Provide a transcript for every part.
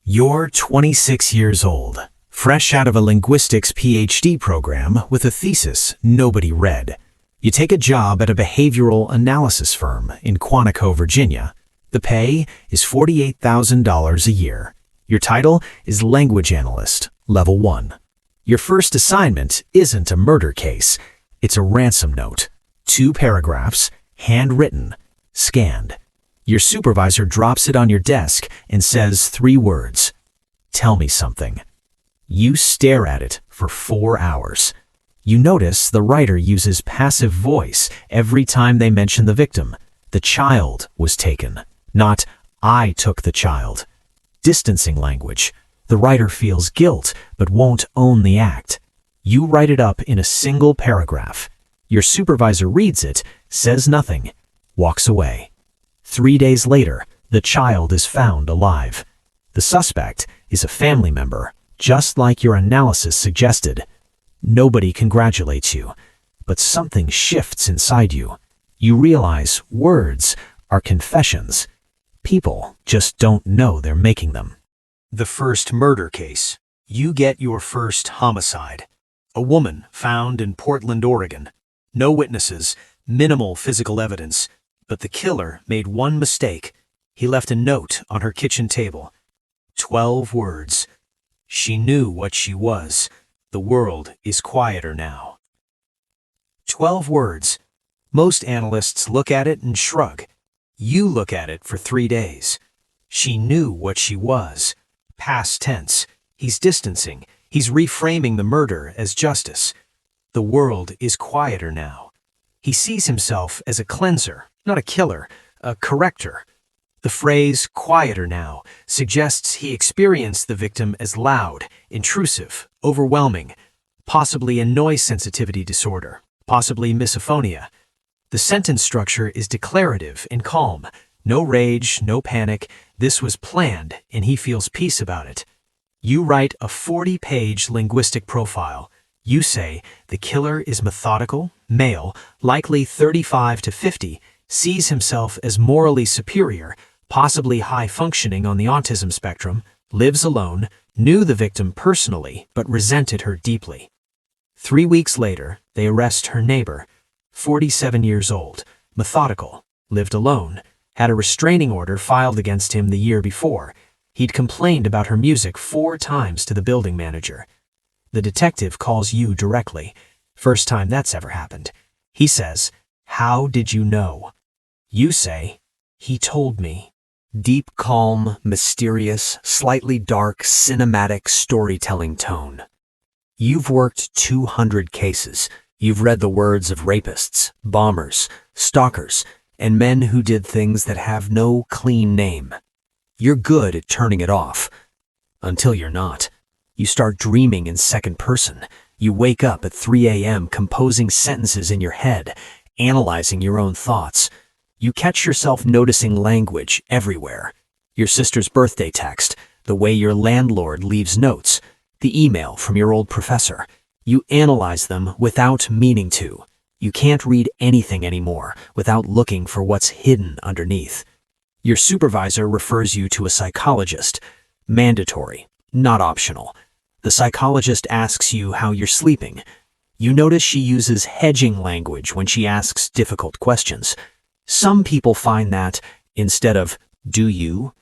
You're 26 years old, fresh out of a linguistics PhD program with a thesis nobody read. You take a job at a behavioral analysis firm in Quantico, Virginia. The pay is $48,000 a year. Your title is Language Analyst, Level 1. Your first assignment isn't a murder case. It's a ransom note. 2 paragraphs, handwritten, scanned. Your supervisor drops it on your desk and says 3 words. Tell me something. You stare at it for 4 hours. You notice the writer uses passive voice every time they mention the victim. The child was taken, not I took the child. Distancing language. The writer feels guilt but won't own the act. You write it up in a single paragraph. Your supervisor reads it, says nothing, walks away. 3 days later, the child is found alive. The suspect is a family member, just like your analysis suggested. Nobody congratulates you, but something shifts inside you. You realize words are confessions. People just don't know they're making them. The first murder case. You get your first homicide. A woman found in Portland, Oregon. No witnesses, minimal physical evidence. But the killer made one mistake. He left a note on her kitchen table. 12 words. She knew what she was. The world is quieter now. 12 words. Most analysts look at it and shrug. You look at it for 3 days. She knew what she was. Past tense. He's distancing. He's reframing the murder as justice. The world is quieter now. He sees himself as a cleanser. Not a killer, a corrector. The phrase, quieter now, suggests he experienced the victim as loud, intrusive, overwhelming, possibly a noise sensitivity disorder, possibly misophonia. The sentence structure is declarative and calm. No rage, no panic. This was planned, and he feels peace about it. You write a 40-page linguistic profile. You say the killer is methodical, male, likely 35 to 50, sees himself as morally superior, possibly high-functioning on the autism spectrum, lives alone, knew the victim personally but resented her deeply. 3 weeks later, they arrest her neighbor, 47 years old, methodical, lived alone, had a restraining order filed against him the year before. He'd complained about her music 4 times to the building manager. The detective calls you directly. First time that's ever happened. He says, "How did you know?" You say, "He told me." Deep, calm, mysterious, slightly dark, cinematic storytelling tone. You've worked 200 cases. You've read the words of rapists, bombers, stalkers, and men who did things that have no clean name. You're good at turning it off. Until you're not. You start dreaming in second person. You wake up at 3 a.m. composing sentences in your head, analyzing your own thoughts. You catch yourself noticing language everywhere. Your sister's birthday text, the way your landlord leaves notes, the email from your old professor. You analyze them without meaning to. You can't read anything anymore without looking for what's hidden underneath. Your supervisor refers you to a psychologist. Mandatory, not optional. The psychologist asks you how you're sleeping. You notice she uses hedging language when she asks difficult questions. Some people find that, instead of, "Do you?"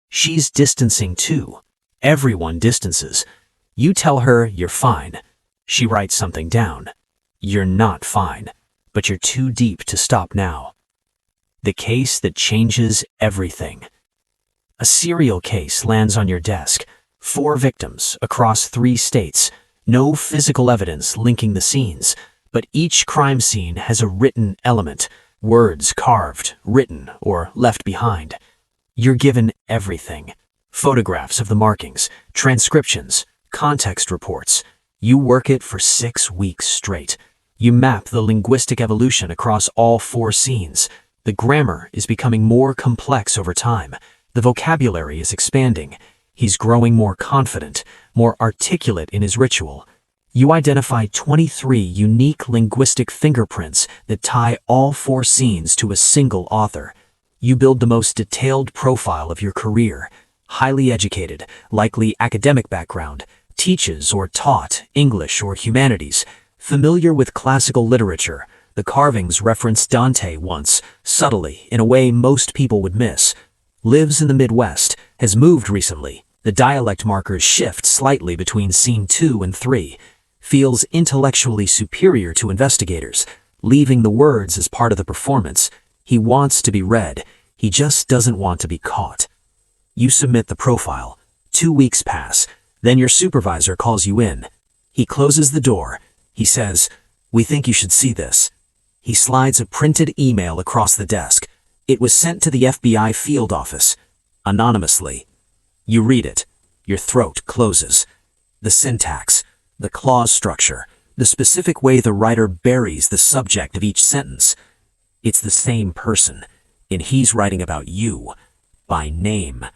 she's distancing too. Everyone distances. You tell her you're fine. She writes something down. You're not fine, but you're too deep to stop now. The case that changes everything. A serial case lands on your desk. 4 victims across 3 states. No physical evidence linking the scenes, but each crime scene has a written element. Words carved, written, or left behind. You're given everything. Photographs of the markings, transcriptions, context reports. You work it for 6 weeks straight. You map the linguistic evolution across all 4 scenes. The grammar is becoming more complex over time. The vocabulary is expanding. He's growing more confident, more articulate in his ritual. You identify 23 unique linguistic fingerprints that tie all 4 scenes to a single author. You build the most detailed profile of your career. highly educated, likely academic background, teaches or taught English or humanities, familiar with classical literature. The carvings reference Dante once, subtly, in a way most people would miss. Lives in the Midwest, has moved recently. The dialect markers shift slightly between scene 2 and 3. Feels intellectually superior to investigators, leaving the words as part of the performance. He wants to be read. He just doesn't want to be caught. You submit the profile. 2 weeks pass. Then your supervisor calls you in. He closes the door. He says, "We think you should see this." He slides a printed email across the desk. It was sent to the FBI field office, anonymously. You read it. Your throat closes. The syntax, the clause structure, the specific way the writer buries the subject of each sentence. It's the same person, and he's writing about you, by name.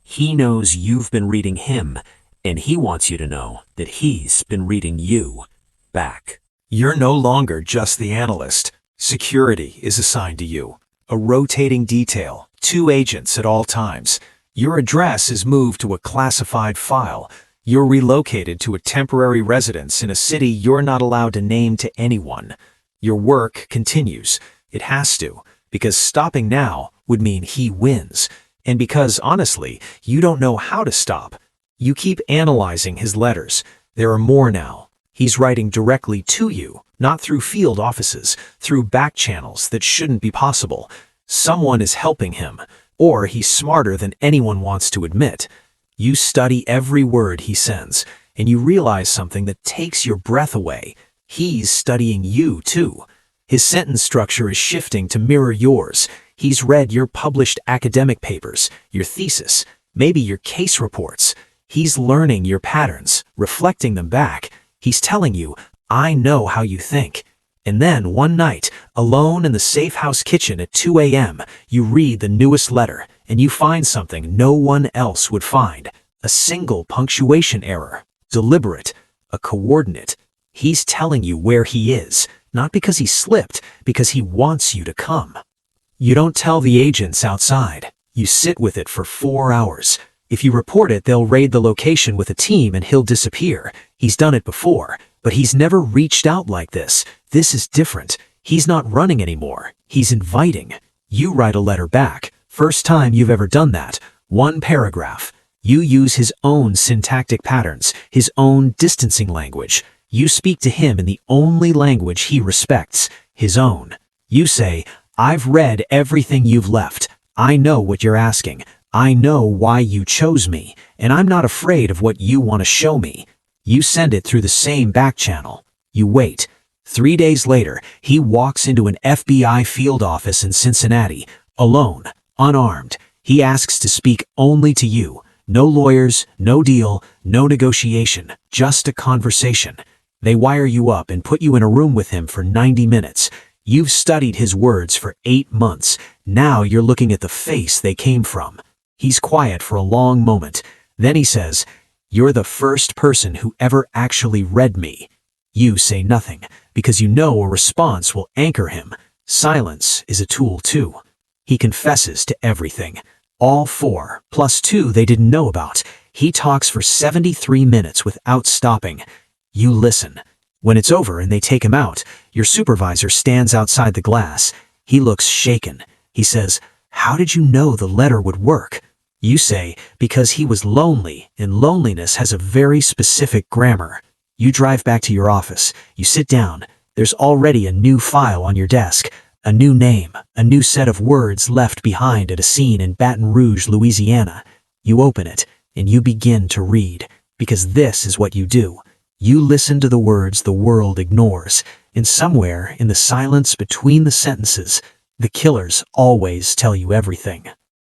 He knows you've been reading him, and he wants you to know that he's been reading you back. You're no longer just the analyst. Security is assigned to you. A rotating detail, 2 agents at all times. Your address is moved to a classified file. You're relocated to a temporary residence in a city you're not allowed to name to anyone. Your work continues. It has to, because stopping now would mean he wins. And because, honestly, you don't know how to stop. You keep analyzing his letters. There are more now. He's writing directly to you, not through field offices, through back channels that shouldn't be possible. Someone is helping him, or he's smarter than anyone wants to admit. You study every word he sends, and you realize something that takes your breath away. He's studying you, too. His sentence structure is shifting to mirror yours. He's read your published academic papers, your thesis, maybe your case reports. He's learning your patterns, reflecting them back. He's telling you, "I know how you think." And then one night, alone in the safe house kitchen at 2 a.m., you read the newest letter, and you find something no one else would find. A single punctuation error. Deliberate. A coordinate. He's telling you where he is, not because he slipped, because he wants you to come. You don't tell the agents outside. You sit with it for 4 hours. If you report it, they'll raid the location with a team and he'll disappear. He's done it before, but he's never reached out like this. This is different. He's not running anymore. He's inviting. You write a letter back. First time you've ever done that. 1 paragraph. You use his own syntactic patterns, his own distancing language. You speak to him in the only language he respects, his own. You say, "I've read everything you've left. I know what you're asking. I know why you chose me, and I'm not afraid of what you want to show me." You send it through the same back channel. You wait. 3 days later, he walks into an FBI field office in Cincinnati, alone, unarmed. He asks to speak only to you. No lawyers, no deal, no negotiation, just a conversation. They wire you up and put you in a room with him for 90 minutes. You've studied his words for 8 months. Now you're looking at the face they came from. He's quiet for a long moment. Then he says, "You're the first person who ever actually read me." You say nothing, because you know a response will anchor him. Silence is a tool too. He confesses to everything. All 4, plus 2 they didn't know about. He talks for 73 minutes without stopping. You listen. When it's over and they take him out, your supervisor stands outside the glass. He looks shaken. He says, "How did you know the letter would work?" You say, "Because he was lonely, and loneliness has a very specific grammar." You drive back to your office. You sit down. There's already a new file on your desk. A new name, a new set of words left behind at a scene in Baton Rouge, Louisiana. You open it, and you begin to read, because this is what you do. You listen to the words the world ignores, and somewhere in the silence between the sentences, the killers always tell you everything.